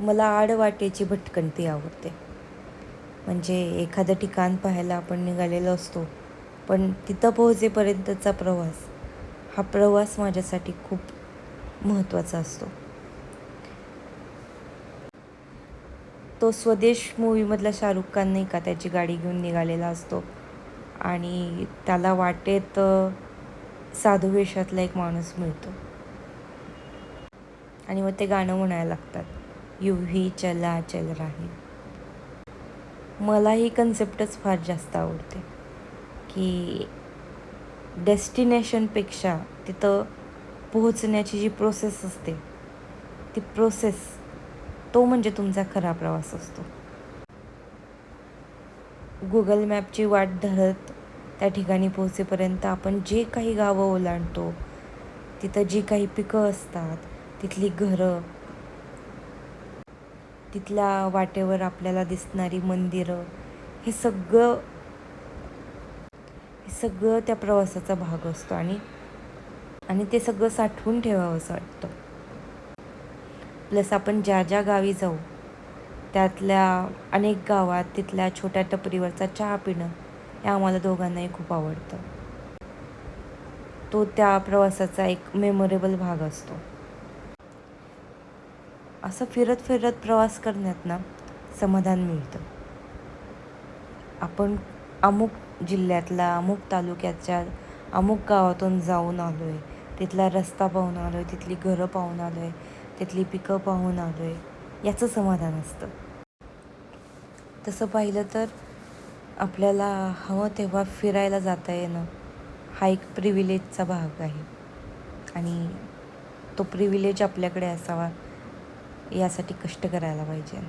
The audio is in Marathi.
मला आडवाटेची भटकंती आवडते. म्हणजे एखादं ठिकाण पाहायला आपण निघालेलो असतो, पण तिथं पोहोचेपर्यंतचा प्रवास, हा प्रवास माझ्यासाठी खूप महत्त्वाचा असतो. तो स्वदेश मूवीमधला शाहरुख खान नाही का, त्याची गाडी घेऊन निघालेला असतो आणि त्याला वाटेत साधू वेशातला एक माणूस मिळतो आणि मग ते गाणं म्हणायला लागतात, यूं ही चला चल राही. मला ही कन्सेप्टच फार जास्त आवडते की डेस्टिनेशनपेक्षा तिथं पोहोचण्याची जी प्रोसेस असते, ती प्रोसेस, तो म्हणजे तुमचा खरा प्रवास असतो. गुगल मॅपची वाट धरत त्या ठिकाणी पोहोचेपर्यंत आपण जे काही गावं ओलांडतो, तिथं जी काही पिकं असतात, तिथली घरं, तिथल्या वाटेवर आपल्याला दिसणारी मंदिरं, हे सगळं त्या प्रवासाचा भाग असतो आणि ते सगळं साठवून ठेवावं असं वाटतं. प्लस आपण ज्या ज्या गावी जाऊ, त्यातल्या अनेक गावात तिथल्या छोट्या टपरीवरचा चहा पिणं, हे आम्हाला दोघांनाही खूप आवडतं. तो त्या प्रवासाचा एक मेमोरेबल भाग असतो. असं फिरत फिरत प्रवास करण्यात ना समाधान मिळतं. आपण अमुक जिल्ह्यातला, अमुक तालुक्याच्या अमुक गावातून जाऊन आलो आहे, तिथला रस्ता पाहून आलो आहे, तिथली घरं पाहून आलो आहे, तिथली पिकं पाहून आलो आहे, याचं समाधान असतं. तसं पाहिलं तर आपल्याला हवं तेव्हा फिरायला जाता येणं हा एक प्रिव्हिलेजचा भाग आहे आणि तो प्रिव्हिलेज आपल्याकडे असावा, यासाठी कष्ट करायला पाहिजे.